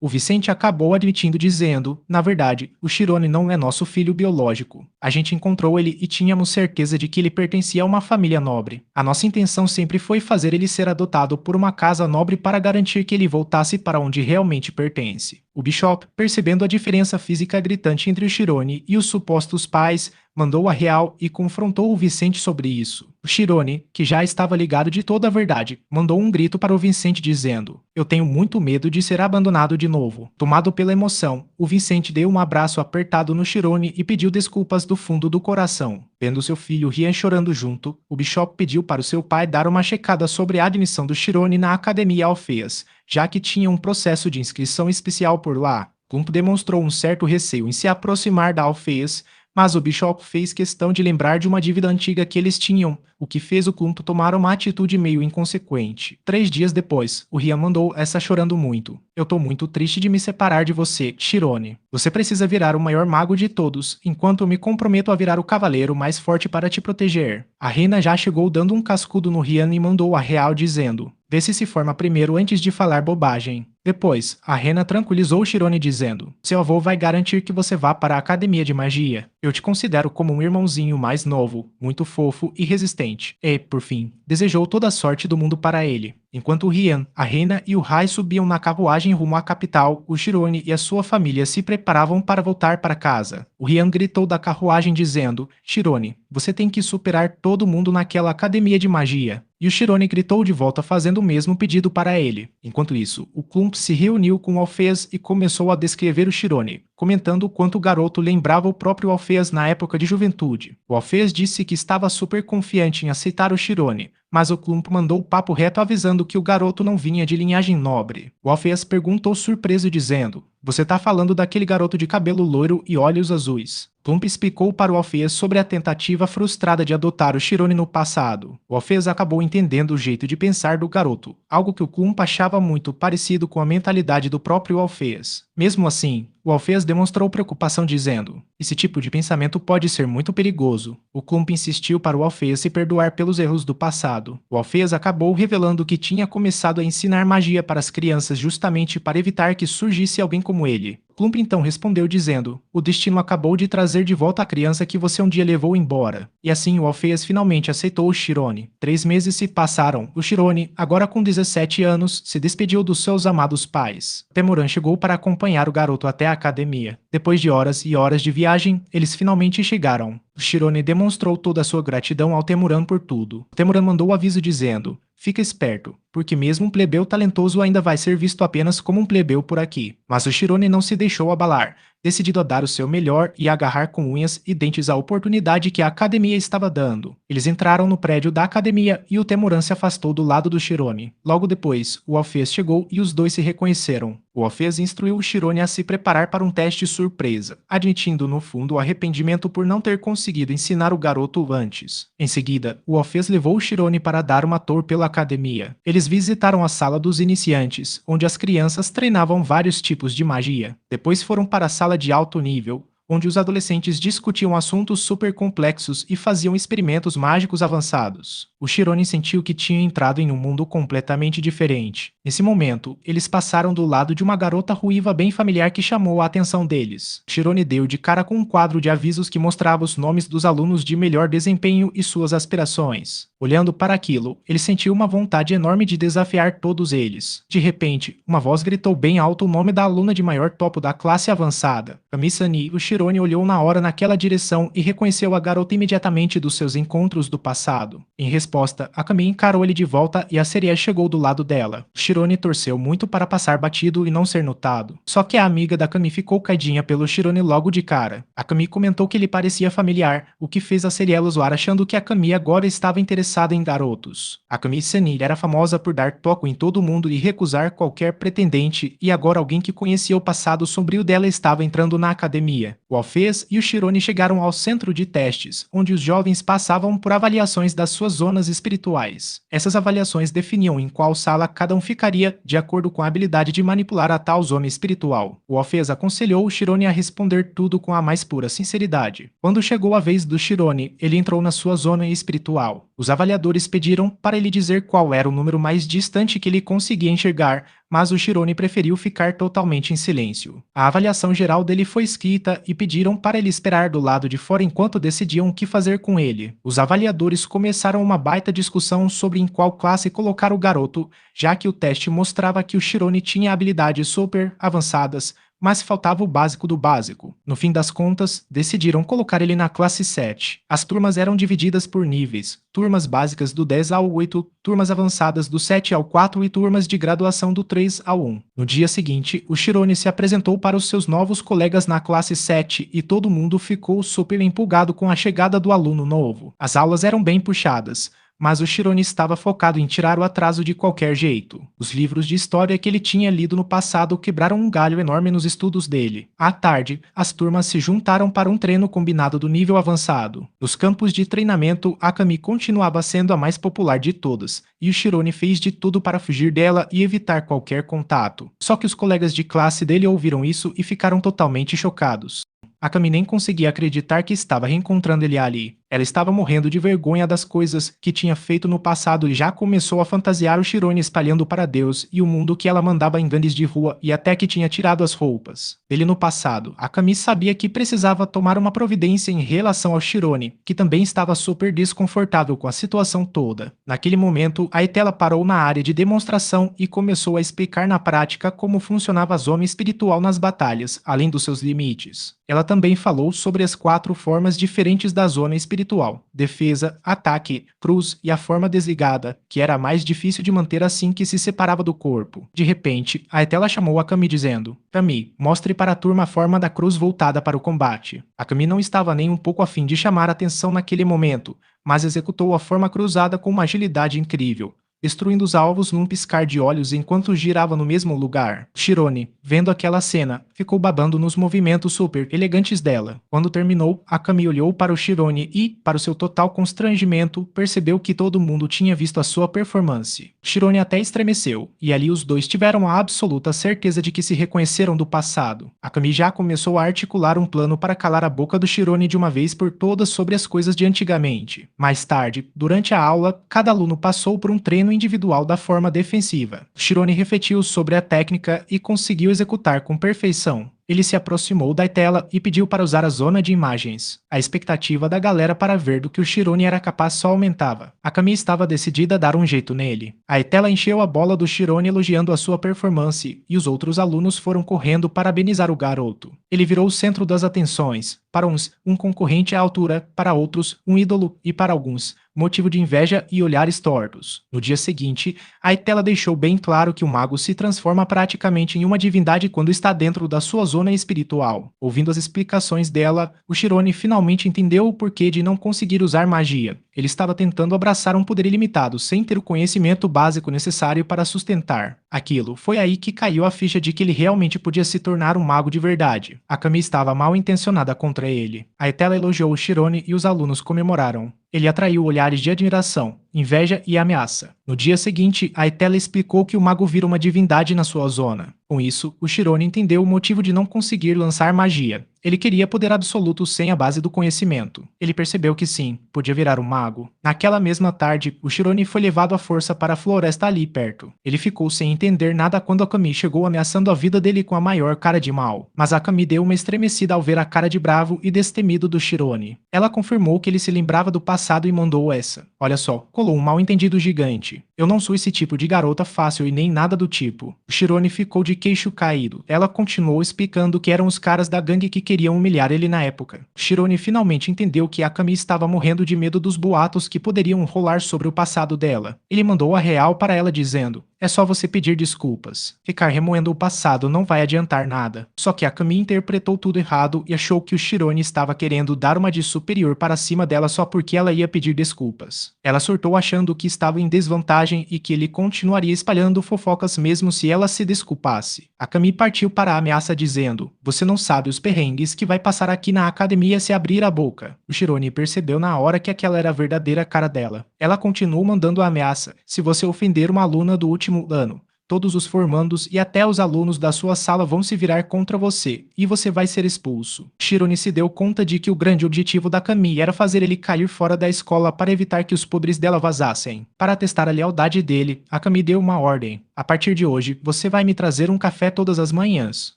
O Vicente acabou admitindo dizendo, na verdade, o Chirone não é nosso filho biológico. A gente encontrou ele e tínhamos certeza de que ele pertencia a uma família nobre. A nossa intenção sempre foi fazer ele ser adotado por uma casa nobre para garantir que ele voltasse para onde realmente pertence. O Bishop, percebendo a diferença física gritante entre o Chirone e os supostos pais, mandou a real e confrontou o Vicente sobre isso. O Chirone, que já estava ligado de toda a verdade, mandou um grito para o Vicente dizendo: "Eu tenho muito medo de ser abandonado de novo." Tomado pela emoção, o Vicente deu um abraço apertado no Chirone e pediu desculpas do fundo do coração. Vendo seu filho Rian chorando junto, o Bishop pediu para o seu pai dar uma checada sobre a admissão do Chirone na Academia Alfeas, já que tinha um processo de inscrição especial por lá. Clump demonstrou um certo receio em se aproximar da Alfeas, mas o Bishop fez questão de lembrar de uma dívida antiga que eles tinham, o que fez o Clump tomar uma atitude meio inconsequente. 3 dias depois, o Rian mandou essa chorando muito. "Eu tô muito triste de me separar de você, Chirone. Você precisa virar o maior mago de todos, enquanto eu me comprometo a virar o cavaleiro mais forte para te proteger." A Rena já chegou dando um cascudo no Rian e mandou a real dizendo: "Vê se forma primeiro antes de falar bobagem." Depois, a Rena tranquilizou o Chirone dizendo: "Seu avô vai garantir que você vá para a Academia de Magia. Eu te considero como um irmãozinho mais novo, muito fofo e resistente." E, por fim, desejou toda a sorte do mundo para ele. Enquanto o Rian, a Rena e o Rai subiam na carruagem rumo à capital, o Chirone e a sua família se preparavam para voltar para casa. O Rian gritou da carruagem dizendo: "Chirone, você tem que superar todo mundo naquela academia de magia." E o Chirone gritou de volta fazendo o mesmo pedido para ele. Enquanto isso, o Clump se reuniu com o Alfeas e começou a descrever o Chirone, comentando o quanto o garoto lembrava o próprio Alfeas na época de juventude. O Alfeas disse que estava super confiante em aceitar o Chirone, mas o Clump mandou o papo reto avisando que o garoto não vinha de linhagem nobre. O Alfeas perguntou surpreso dizendo: "Você tá falando daquele garoto de cabelo loiro e olhos azuis?" Clump explicou para o Alfeas sobre a tentativa frustrada de adotar o Chirone no passado. O Alfeas acabou entendendo o jeito de pensar do garoto, algo que o Clump achava muito parecido com a mentalidade do próprio Alfeas. Mesmo assim, o Alfeas demonstrou preocupação dizendo: "Esse tipo de pensamento pode ser muito perigoso." O Clump insistiu para o Alfeas se perdoar pelos erros do passado. O Alfeas acabou revelando que tinha começado a ensinar magia para as crianças justamente para evitar que surgisse alguém como ele. Clump então respondeu dizendo: "O destino acabou de trazer de volta a criança que você um dia levou embora." E assim o Alfeas finalmente aceitou o Chirone. 3 meses se passaram. O Chirone, agora com 17 anos, se despediu dos seus amados pais. Temuran chegou para acompanhar o garoto até a academia. Depois de horas e horas de viagem, eles finalmente chegaram. O Chirone demonstrou toda a sua gratidão ao Temuran por tudo. O Temuran mandou o aviso dizendo: "Fica esperto, porque mesmo um plebeu talentoso ainda vai ser visto apenas como um plebeu por aqui." Mas o Chirone não se deixou abalar, decidido a dar o seu melhor e agarrar com unhas e dentes a oportunidade que a academia estava dando. Eles entraram no prédio da academia e o Temuran se afastou do lado do Chirone. Logo depois, o Alfeas chegou e os dois se reconheceram. O Alfeas instruiu o Chirone a se preparar para um teste surpresa, admitindo no fundo o arrependimento por não ter conseguido ensinar o garoto antes. Em seguida, o Alfeas levou o Chirone para dar uma tour pela academia. Eles visitaram a sala dos iniciantes, onde as crianças treinavam vários tipos de magia. Depois foram para a sala de alto nível, onde os adolescentes discutiam assuntos super complexos e faziam experimentos mágicos avançados. O Chirone sentiu que tinha entrado em um mundo completamente diferente. Nesse momento, eles passaram do lado de uma garota ruiva bem familiar que chamou a atenção deles. Chirone deu de cara com um quadro de avisos que mostrava os nomes dos alunos de melhor desempenho e suas aspirações. Olhando para aquilo, ele sentiu uma vontade enorme de desafiar todos eles. De repente, uma voz gritou bem alto o nome da aluna de maior topo da classe avançada. Kami-Sani, o Chirone olhou na hora naquela direção e reconheceu a garota imediatamente dos seus encontros do passado. Em resposta, a Kami encarou ele de volta e a Seria chegou do lado dela. O Chirone torceu muito para passar batido e não ser notado. Só que a amiga da Kami ficou caidinha pelo Chirone logo de cara. A Kami comentou que ele parecia familiar, o que fez a Seriela zoar achando que a Kami agora estava interessada em garotos. A Kami-Sani era famosa por dar toco em todo mundo e recusar qualquer pretendente, e agora alguém que conhecia o passado sombrio dela estava entrando na academia. O Alfeas e o Chirone chegaram ao centro de testes, onde os jovens passavam por avaliações das suas zonas espirituais. Essas avaliações definiam em qual sala cada um ficaria, de acordo com a habilidade de manipular a tal zona espiritual. O Alfeas aconselhou o Chirone a responder tudo com a mais pura sinceridade. Quando chegou a vez do Chirone, ele entrou na sua zona espiritual. Os avaliadores pediram para ele dizer qual era o número mais distante que ele conseguia enxergar, mas o Shirone preferiu ficar totalmente em silêncio. A avaliação geral dele foi escrita e pediram para ele esperar do lado de fora enquanto decidiam o que fazer com ele. Os avaliadores começaram uma baita discussão sobre em qual classe colocar o garoto, já que o teste mostrava que o Shirone tinha habilidades super avançadas, mas faltava o básico do básico. No fim das contas, decidiram colocar ele na classe 7. As turmas eram divididas por níveis, turmas básicas do 10 ao 8, turmas avançadas do 7 ao 4 e turmas de graduação do 3 ao 1. No dia seguinte, o Shirone se apresentou para os seus novos colegas na classe 7 e todo mundo ficou super empolgado com a chegada do aluno novo. As aulas eram bem puxadas, mas o Shirone estava focado em tirar o atraso de qualquer jeito. Os livros de história que ele tinha lido no passado quebraram um galho enorme nos estudos dele. À tarde, as turmas se juntaram para um treino combinado do nível avançado. Nos campos de treinamento, Akami continuava sendo a mais popular de todas, e o Shirone fez de tudo para fugir dela e evitar qualquer contato. Só que os colegas de classe dele ouviram isso e ficaram totalmente chocados. Akami nem conseguia acreditar que estava reencontrando ele ali. Ela estava morrendo de vergonha das coisas que tinha feito no passado e já começou a fantasiar o Shirone espalhando para Deus e o mundo que ela mandava em gangues de rua e até que tinha tirado as roupas dele no passado. Akami sabia que precisava tomar uma providência em relação ao Shirone, que também estava super desconfortável com a situação toda. Naquele momento, a Etela parou na área de demonstração e começou a explicar na prática como funcionava a zona espiritual nas batalhas, além dos seus limites. Ela também falou sobre as 4 formas diferentes da zona espiritual: defesa, ataque, cruz e a forma desligada, que era a mais difícil de manter assim que se separava do corpo. De repente, a Etela chamou Akami dizendo: "Kami, mostre para a turma a forma da cruz voltada para o combate." Akami não estava nem um pouco a fim de chamar a atenção naquele momento, mas executou a forma cruzada com uma agilidade incrível, destruindo os alvos num piscar de olhos enquanto girava no mesmo lugar. Shirone, vendo aquela cena, ficou babando nos movimentos super elegantes dela. Quando terminou, Akami olhou para o Shirone e, para o seu total constrangimento, percebeu que todo mundo tinha visto a sua performance. Shirone até estremeceu, e ali os dois tiveram a absoluta certeza de que se reconheceram do passado. Akami já começou a articular um plano para calar a boca do Shirone de uma vez por todas sobre as coisas de antigamente. Mais tarde, durante a aula, cada aluno passou por um treino individual da forma defensiva. Shirone refletiu sobre a técnica e conseguiu executar com perfeição. Ele se aproximou da tela e pediu para usar a zona de imagens. A expectativa da galera para ver do que o Shirone era capaz só aumentava. Akami estava decidida a dar um jeito nele. A tela encheu a bola do Shirone elogiando a sua performance, e os outros alunos foram correndo parabenizar o garoto. Ele virou o centro das atenções. Para uns, um concorrente à altura, para outros, um ídolo e para alguns, motivo de inveja e olhares tortos. No dia seguinte, a Etela deixou bem claro que o mago se transforma praticamente em uma divindade quando está dentro da sua zona espiritual. Ouvindo as explicações dela, o Shirone finalmente entendeu o porquê de não conseguir usar magia. Ele estava tentando abraçar um poder ilimitado sem ter o conhecimento básico necessário para sustentar aquilo. Foi aí que caiu a ficha de que ele realmente podia se tornar um mago de verdade. Akami estava mal intencionada contra ele. A Etela elogiou o Shirone e os alunos comemoraram. Ele atraiu olhares de admiração, inveja e ameaça. No dia seguinte, a Etela explicou que o mago vira uma divindade na sua zona. Com isso, o Shirone entendeu o motivo de não conseguir lançar magia. Ele queria poder absoluto sem a base do conhecimento. Ele percebeu que sim, podia virar um mago. Naquela mesma tarde, o Shirone foi levado à força para a floresta ali perto. Ele ficou sem entender nada quando Akami chegou ameaçando a vida dele com a maior cara de mal. Mas Akami deu uma estremecida ao ver a cara de bravo e destemido do Shirone. Ela confirmou que ele se lembrava do passado e mandou essa. Olha só, colou um mal-entendido gigante. Eu não sou esse tipo de garota fácil e nem nada do tipo. O Shirone ficou de queixo caído. Ela continuou explicando que eram os caras da gangue que queriam humilhar ele na época. Shirone finalmente entendeu que Akami estava morrendo de medo dos boatos que poderiam rolar sobre o passado dela. Ele mandou a real para ela dizendo: "É só você pedir desculpas. Ficar remoendo o passado não vai adiantar nada." Só que Akami interpretou tudo errado e achou que o Shirone estava querendo dar uma de superior para cima dela só porque ela ia pedir desculpas. Ela surtou achando que estava em desvantagem e que ele continuaria espalhando fofocas mesmo se ela se desculpasse. Akami partiu para a ameaça dizendo: "Você não sabe os perrengues que vai passar aqui na academia se abrir a boca." O Shirone percebeu na hora que aquela era a verdadeira cara dela. Ela continuou mandando a ameaça: "Se você ofender uma aluna do último ano, todos os formandos e até os alunos da sua sala vão se virar contra você, e você vai ser expulso. Shirone se deu conta de que o grande objetivo da Kami era fazer ele cair fora da escola para evitar que os podres dela vazassem. Para testar a lealdade dele, a Kami deu uma ordem. A partir de hoje, você vai me trazer um café todas as manhãs.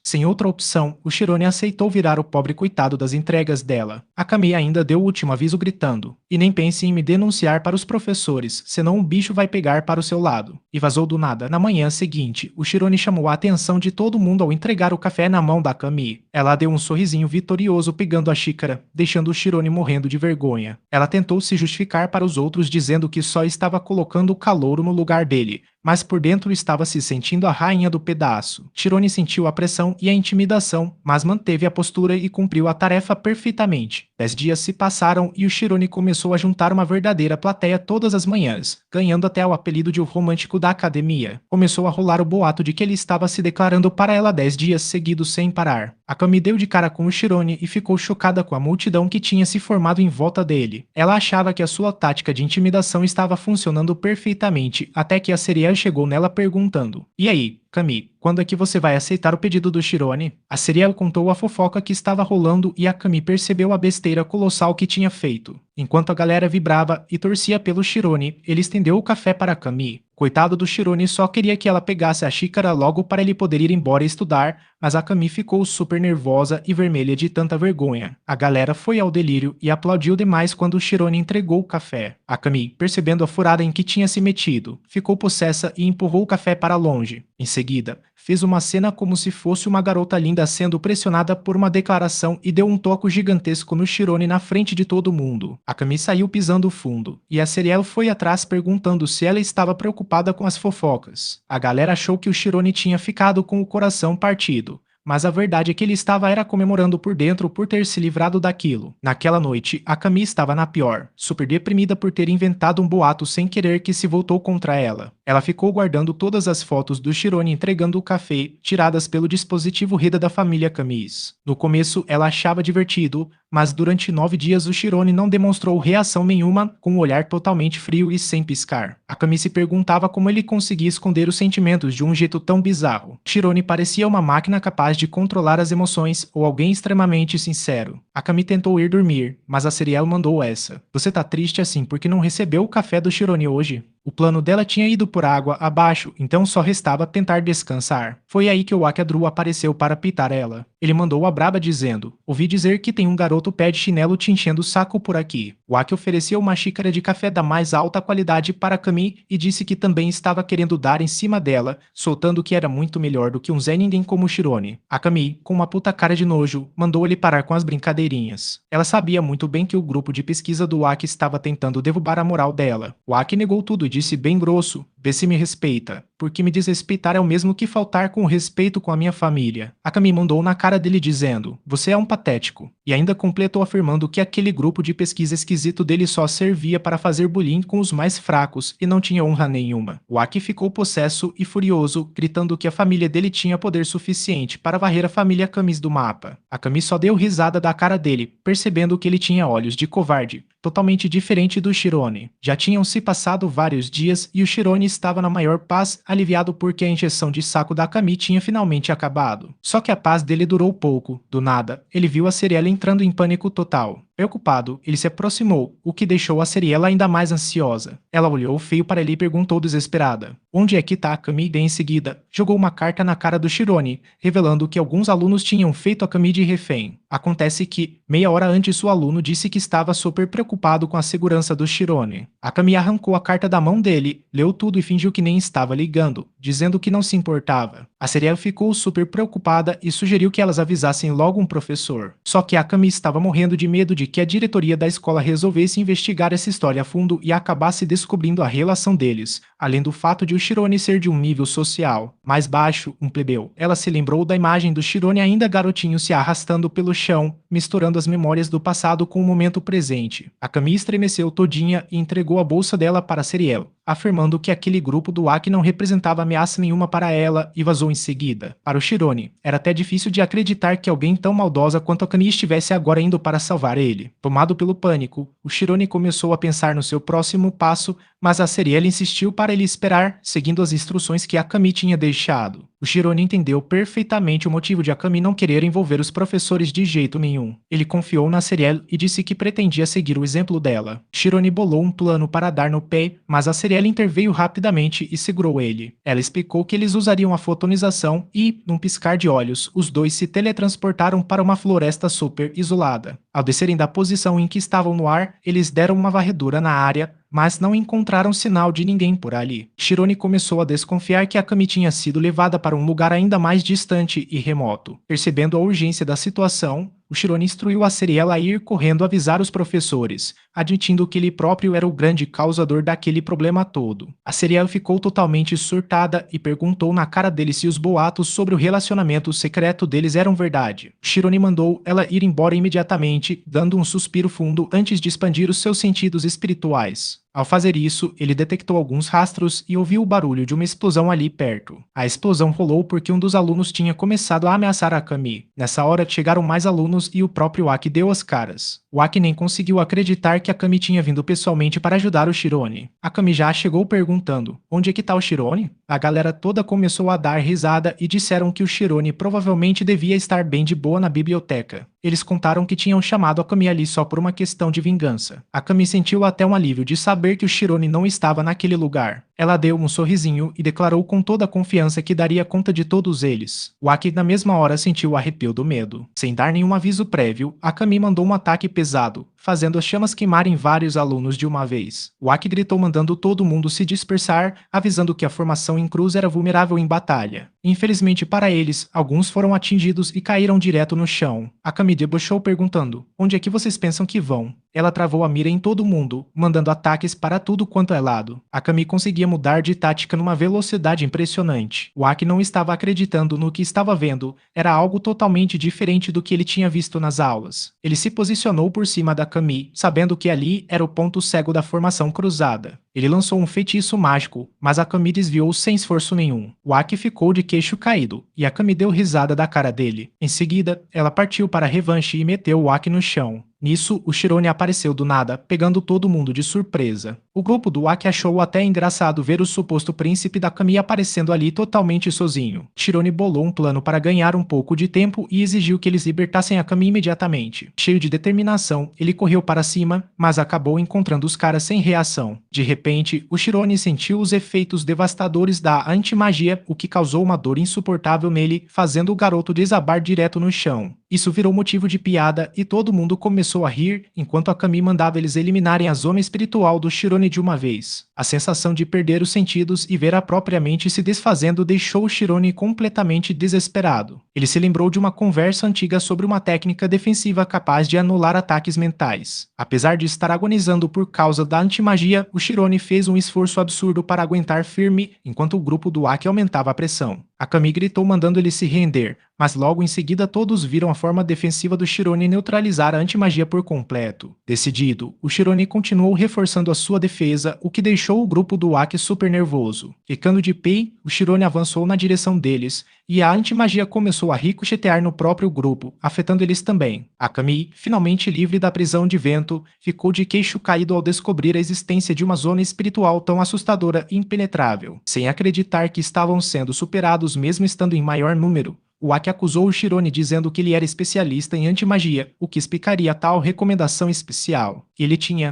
Sem outra opção, o Shirone aceitou virar o pobre coitado das entregas dela. A Kami ainda deu o último aviso gritando: "E nem pense em me denunciar para os professores, senão um bicho vai pegar para o seu lado." E vazou do nada. Na manhã seguinte, o Shirone chamou a atenção de todo mundo ao entregar o café na mão da Kami. Ela deu um sorrisinho vitorioso pegando a xícara, deixando o Shirone morrendo de vergonha. Ela tentou se justificar para os outros dizendo que só estava colocando o calouro no lugar dele, mas por dentro estava se sentindo a rainha do pedaço. Shirone sentiu a pressão e a intimidação, mas manteve a postura e cumpriu a tarefa perfeitamente. 10 dias se passaram e o Shirone começou a juntar uma verdadeira plateia todas as manhãs, ganhando até o apelido de o romântico da academia. Começou a rolar o boato de que ele estava se declarando para ela 10 dias seguidos sem parar. A Kami deu de cara com o Shirone e ficou chocada com a multidão que tinha se formado em volta dele. Ela achava que a sua tática de intimidação estava funcionando perfeitamente, até que a Serial chegou nela perguntando: "E aí, Kami, quando é que você vai aceitar o pedido do Shirone?" A Serial contou a fofoca que estava rolando e a Kami percebeu a besteira colossal que tinha feito. Enquanto a galera vibrava e torcia pelo Shirone, ele estendeu o café para a Kami. Coitado do Shirone, só queria que ela pegasse a xícara logo para ele poder ir embora estudar, mas a Kami ficou super nervosa e vermelha de tanta vergonha. A galera foi ao delírio e aplaudiu demais quando o Shirone entregou o café. A Kami, percebendo a furada em que tinha se metido, ficou possessa e empurrou o café para longe. Em seguida, fez uma cena como se fosse uma garota linda sendo pressionada por uma declaração e deu um toco gigantesco no Shirone na frente de todo mundo. A Kami saiu pisando fundo, e a Serial foi atrás perguntando se ela estava preocupada com as fofocas. A galera achou que o Shirone tinha ficado com o coração partido, mas a verdade é que ele estava era comemorando por dentro por ter se livrado daquilo. Naquela noite, a Kami estava na pior, super deprimida por ter inventado um boato sem querer que se voltou contra ela. Ela ficou guardando todas as fotos do Shirone entregando o café, tiradas pelo dispositivo Reda da família Kamis. No começo, ela achava divertido, mas durante 9 dias o Shirone não demonstrou reação nenhuma, com um olhar totalmente frio e sem piscar. A Kami se perguntava como ele conseguia esconder os sentimentos de um jeito tão bizarro. Shirone parecia uma máquina capaz de controlar as emoções ou alguém extremamente sincero. A Kami tentou ir dormir, mas a Serial mandou essa: "Você tá triste assim porque não recebeu o café do Shirone hoje?" O plano dela tinha ido por água abaixo, então só restava tentar descansar. Foi aí que o Akadru apareceu para pitar ela. Ele mandou a braba dizendo: "Ouvi dizer que tem um garoto pé de chinelo te enchendo o saco por aqui." O Aki ofereceu uma xícara de café da mais alta qualidade para Kami e disse que também estava querendo dar em cima dela, soltando que era muito melhor do que um Zé Ninguém como o Shirone. A Kami, com uma puta cara de nojo, mandou ele parar com as brincadeirinhas. Ela sabia muito bem que o grupo de pesquisa do Aki estava tentando derrubar a moral dela. O Aki negou tudo e disse bem grosso: "Vê se me respeita, porque me desrespeitar é o mesmo que faltar com o respeito com a minha família." A Kami mandou na cara dele dizendo: "Você é um patético." E ainda completou afirmando que aquele grupo de pesquisa esquisito dele só servia para fazer bullying com os mais fracos e não tinha honra nenhuma. O Aki ficou possesso e furioso, gritando que a família dele tinha poder suficiente para varrer a família Kamis do mapa. A Kami só deu risada da cara dele, percebendo que ele tinha olhos de covarde, totalmente diferente do Shirone. Já tinham se passado vários dias e o Shirone estava na maior paz, aliviado porque a injeção de saco da Kami tinha finalmente acabado. Só que a paz dele durou pouco. Do nada, ele viu a Serial entrando em pânico total. Preocupado, ele se aproximou, o que deixou a Serial ainda mais ansiosa. Ela olhou feio para ele e perguntou desesperada: "Onde é que tá a Kami?" E em seguida, jogou uma carta na cara do Shirone, revelando que alguns alunos tinham feito a Kami de refém. Acontece que, meia hora antes, o aluno disse que estava super preocupado com a segurança do Shirone. A Kami arrancou a carta da mão dele, leu tudo e fingiu que nem estava ligando, dizendo que não se importava. A Serial ficou super preocupada e sugeriu que elas avisassem logo um professor. Só que a Kami estava morrendo de medo de que a diretoria da escola resolvesse investigar essa história a fundo e acabasse descobrindo a relação deles, além do fato de o Shirone ser de um nível social mais baixo, um plebeu. Ela se lembrou da imagem do Shirone ainda garotinho se arrastando pelo chão, misturando as memórias do passado com o momento presente. A Kami estremeceu todinha e entregou a bolsa dela para Serial. afirmando que aquele grupo do Aki não representava ameaça nenhuma para ela e vazou em seguida. Para o Shirone, era até difícil de acreditar que alguém tão maldosa quanto a Kami estivesse agora indo para salvar ele. Tomado pelo pânico, o Shirone começou a pensar no seu próximo passo, mas a Seriela insistiu para ele esperar, seguindo as instruções que a Kami tinha deixado. O Shirone entendeu perfeitamente o motivo de a Kami não querer envolver os professores de jeito nenhum. Ele confiou na Seriel e disse que pretendia seguir o exemplo dela. Shirone bolou um plano para dar no pé, mas a Seriel interveio rapidamente e segurou ele. Ela explicou que eles usariam a fotonização e, num piscar de olhos, os dois se teletransportaram para uma floresta super isolada. Ao descerem da posição em que estavam no ar, eles deram uma varredura na área, mas não encontraram sinal de ninguém por ali. Shirone começou a desconfiar que a Kami tinha sido levada para um lugar ainda mais distante e remoto. Percebendo a urgência da situação, o Shirone instruiu a Seriel a ir correndo avisar os professores, admitindo que ele próprio era o grande causador daquele problema todo. A Seriel ficou totalmente surtada e perguntou na cara dele se os boatos sobre o relacionamento secreto deles eram verdade. O Shirone mandou ela ir embora imediatamente, dando um suspiro fundo antes de expandir os seus sentidos espirituais. Ao fazer isso, ele detectou alguns rastros e ouviu o barulho de uma explosão ali perto. A explosão rolou porque um dos alunos tinha começado a ameaçar a Kami. Nessa hora, chegaram mais alunos e o próprio Aki deu as caras. O Aki nem conseguiu acreditar que a Kami tinha vindo pessoalmente para ajudar o Shirone. A Kami já chegou perguntando: onde é que tá o Shirone? A galera toda começou a dar risada e disseram que o Shirone provavelmente devia estar bem de boa na biblioteca. Eles contaram que tinham chamado a Kami ali só por uma questão de vingança. A Kami sentiu até um alívio de saber que o Shirone não estava naquele lugar. Ela deu um sorrisinho e declarou com toda a confiança que daria conta de todos eles. O Aki na mesma hora sentiu o arrepio do medo. Sem dar nenhum aviso prévio, a Kami mandou um ataque pesado, fazendo as chamas queimarem vários alunos de uma vez. O Aki gritou mandando todo mundo se dispersar, avisando que a formação em cruz era vulnerável em batalha. Infelizmente para eles, alguns foram atingidos e caíram direto no chão. A Kami debochou perguntando: onde é que vocês pensam que vão? Ela travou a mira em todo mundo, mandando ataques para tudo quanto é lado. A Kami conseguia mudar de tática numa velocidade impressionante. O Aki não estava acreditando no que estava vendo, era algo totalmente diferente do que ele tinha visto nas aulas. Ele se posicionou por cima da Kami, sabendo que ali era o ponto cego da formação cruzada. Ele lançou um feitiço mágico, mas a Kami desviou sem esforço nenhum. O Aki ficou de queixo caído, e a Kami deu risada da cara dele. Em seguida, ela partiu para a revanche e meteu o Aki no chão. Nisso, o Shirone apareceu do nada, pegando todo mundo de surpresa. O grupo do Aki achou até engraçado ver o suposto príncipe da Kami aparecendo ali totalmente sozinho. Shirone bolou um plano para ganhar um pouco de tempo e exigiu que eles libertassem a Kami imediatamente. Cheio de determinação, ele correu para cima, mas acabou encontrando os caras sem reação. De repente, o Shirone sentiu os efeitos devastadores da antimagia, o que causou uma dor insuportável nele, fazendo o garoto desabar direto no chão. Isso virou motivo de piada e todo mundo começou a rir enquanto a Kami mandava eles eliminarem a zona espiritual do Shirone de uma vez. A sensação de perder os sentidos e ver a própria mente se desfazendo deixou o Shirone completamente desesperado. Ele se lembrou de uma conversa antiga sobre uma técnica defensiva capaz de anular ataques mentais. Apesar de estar agonizando por causa da antimagia, o Shirone fez um esforço absurdo para aguentar firme enquanto o grupo do Aki aumentava a pressão. A Kami gritou mandando ele se render, mas logo em seguida todos viram a forma defensiva do Shirone neutralizar a antimagia por completo. Decidido, o Shirone continuou reforçando a sua defesa, o que deixou o grupo do Aki super nervoso. Ficando de pé, o Shirone avançou na direção deles, e a antimagia começou a ricochetear no próprio grupo, afetando eles também. A Kami, finalmente livre da prisão de vento, ficou de queixo caído ao descobrir a existência de uma zona espiritual tão assustadora e impenetrável. Sem acreditar que estavam sendo superados mesmo estando em maior número, o Aki acusou o Shirone dizendo que ele era especialista em antimagia, o que explicaria tal recomendação especial.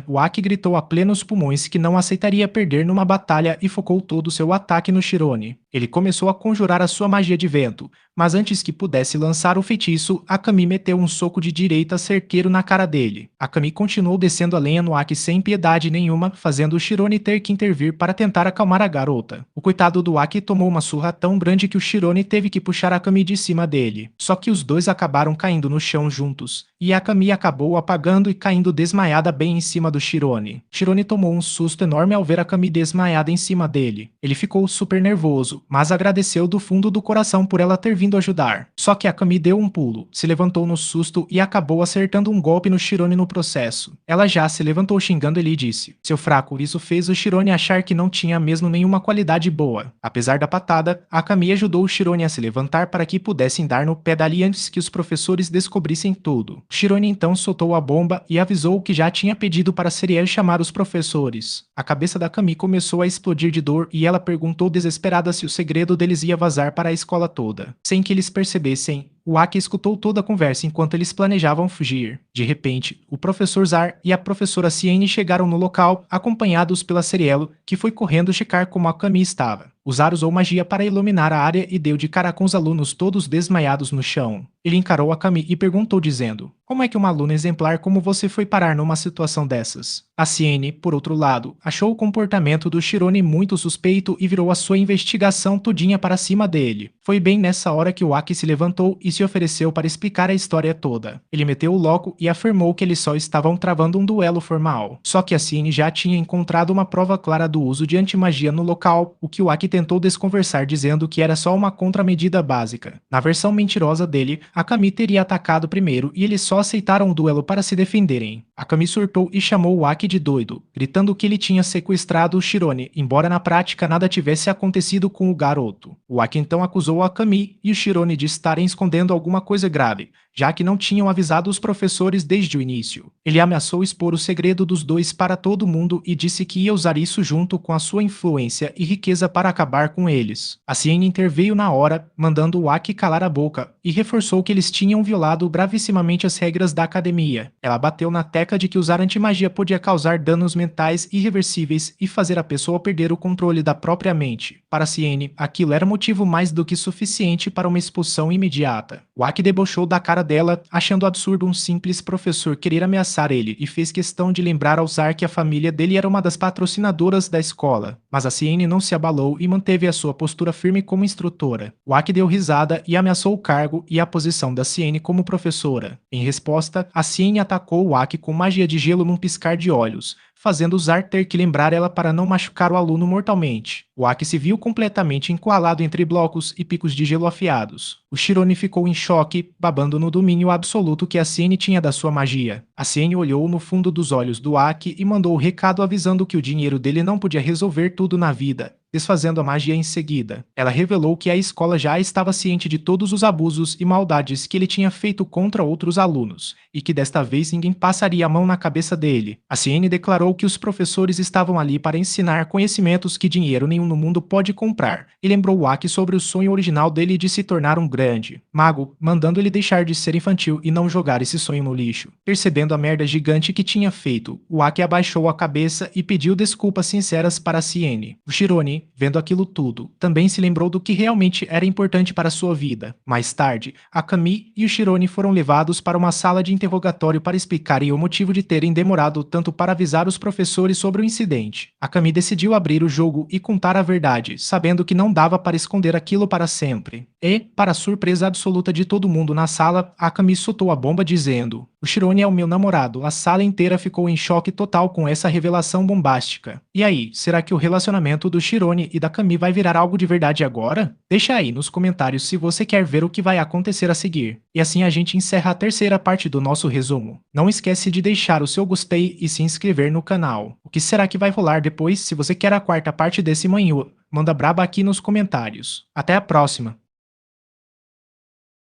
O Aki gritou a plenos pulmões que não aceitaria perder numa batalha e focou todo o seu ataque no Shirone. Ele começou a conjurar a sua magia de vento, mas antes que pudesse lançar o feitiço, a Kami meteu um soco de direita certeiro na cara dele. A Kami continuou descendo a lenha no Aki sem piedade nenhuma, fazendo o Shirone ter que intervir para tentar acalmar a garota. O coitado do Aki tomou uma surra tão grande que o Shirone teve que puxar a Kami de cima dele. Só que os dois acabaram caindo no chão juntos, e a Kami acabou apagando e caindo desmaiada bem em cima do Shirone. Shirone tomou um susto enorme ao ver a Kami desmaiada em cima dele. Ele ficou super nervoso, mas agradeceu do fundo do coração por ela ter vindo ajudar. Só que a Kami deu um pulo, se levantou no susto e acabou acertando um golpe no Shirone no processo. Ela já se levantou xingando ele e disse: "Seu fraco", isso fez o Shirone achar que não tinha mesmo nenhuma qualidade boa. Apesar da patada, a Kami ajudou o Shirone a se levantar para que pudessem dar no pé dali antes que os professores descobrissem tudo. Shirone então soltou a bomba e avisou que já tinha pedido para Seriel chamar os professores. A cabeça da Kami começou a explodir de dor e ela perguntou desesperada se o segredo deles ia vazar para a escola toda. Sem que eles percebessem, o Aki escutou toda a conversa enquanto eles planejavam fugir. De repente, o professor Zar e a professora Ciene chegaram no local, acompanhados pela Serielo, que foi correndo checar como a Kami estava. O Zar usou magia para iluminar a área e deu de cara com os alunos todos desmaiados no chão. Ele encarou a Kami e perguntou dizendo: "Como é que uma aluna exemplar como você foi parar numa situação dessas?" A Ciene, por outro lado, achou o comportamento do Shirone muito suspeito e virou a sua investigação tudinha para cima dele. Foi bem nessa hora que o Aki se levantou e se ofereceu para explicar a história toda. Ele meteu o louco e afirmou que eles só estavam travando um duelo formal. Só que a Ciene já tinha encontrado uma prova clara do uso de antimagia no local, o que o Aki tentou desconversar dizendo que era só uma contramedida básica. Na versão mentirosa dele, a Kami teria atacado primeiro e eles só aceitaram o duelo para se defenderem. A Kami surtou e chamou o Aki de doido, gritando que ele tinha sequestrado o Shirone, embora na prática nada tivesse acontecido com o garoto. O Aki então acusou a Kami e o Shirone de estarem escondendo alguma coisa grave, já que não tinham avisado os professores desde o início. Ele ameaçou expor o segredo dos dois para todo mundo e disse que ia usar isso junto com a sua influência e riqueza para acabar com eles. A Ciene interveio na hora, mandando o Aki calar a boca, e reforçou que eles tinham violado bravissimamente as regras da academia. Ela bateu na tecla de que usar antimagia podia causar danos mentais irreversíveis e fazer a pessoa perder o controle da própria mente. Para Ciene, aquilo era motivo mais do que suficiente para uma expulsão imediata. O Aki debochou da cara dela, achando absurdo um simples professor querer ameaçar ele, e fez questão de lembrar ao Zar que a família dele era uma das patrocinadoras da escola. Mas a Ciene não se abalou e manteve a sua postura firme como instrutora. O Aki deu risada e ameaçou o cargo e a posição da Ciene como professora. Em resposta, a Ciene atacou o Aki com magia de gelo num piscar de olhos, fazendo o Zar ter que lembrar ela para não machucar o aluno mortalmente. O Aki se viu completamente encurralado entre blocos e picos de gelo afiados. O Shirone ficou em choque, babando no domínio absoluto que a Ciene tinha da sua magia. A Ciene olhou no fundo dos olhos do Aki e mandou o recado avisando que o dinheiro dele não podia resolver tudo na vida, desfazendo a magia em seguida. Ela revelou que a escola já estava ciente de todos os abusos e maldades que ele tinha feito contra outros alunos, e que desta vez ninguém passaria a mão na cabeça dele. A Ciene declarou que os professores estavam ali para ensinar conhecimentos que dinheiro nenhum no mundo pode comprar, e lembrou o Aki sobre o sonho original dele de se tornar um grande mago, mandando ele deixar de ser infantil e não jogar esse sonho no lixo. Percebendo a merda gigante que tinha feito, o Aki abaixou a cabeça e pediu desculpas sinceras para Ciene. O Shirone, vendo aquilo tudo, também se lembrou do que realmente era importante para sua vida. Mais tarde, a Kami e o Shirone foram levados para uma sala de interrogatório para explicarem o motivo de terem demorado tanto para avisar os professores sobre o incidente. A Kami decidiu abrir o jogo e contar a verdade, sabendo que não dava para esconder aquilo para sempre. E, para a surpresa absoluta de todo mundo na sala, a Kami soltou a bomba dizendo: "O Shirone é o meu namorado." A sala inteira ficou em choque total com essa revelação bombástica. E aí, será que o relacionamento do Shirone e da Kami vai virar algo de verdade agora? Deixa aí nos comentários se você quer ver o que vai acontecer a seguir. E assim a gente encerra a terceira parte do nosso resumo. Não esquece de deixar o seu gostei e se inscrever no canal. O que será que vai rolar depois? Se você quer a quarta parte desse manhã, manda braba aqui nos comentários. Até a próxima!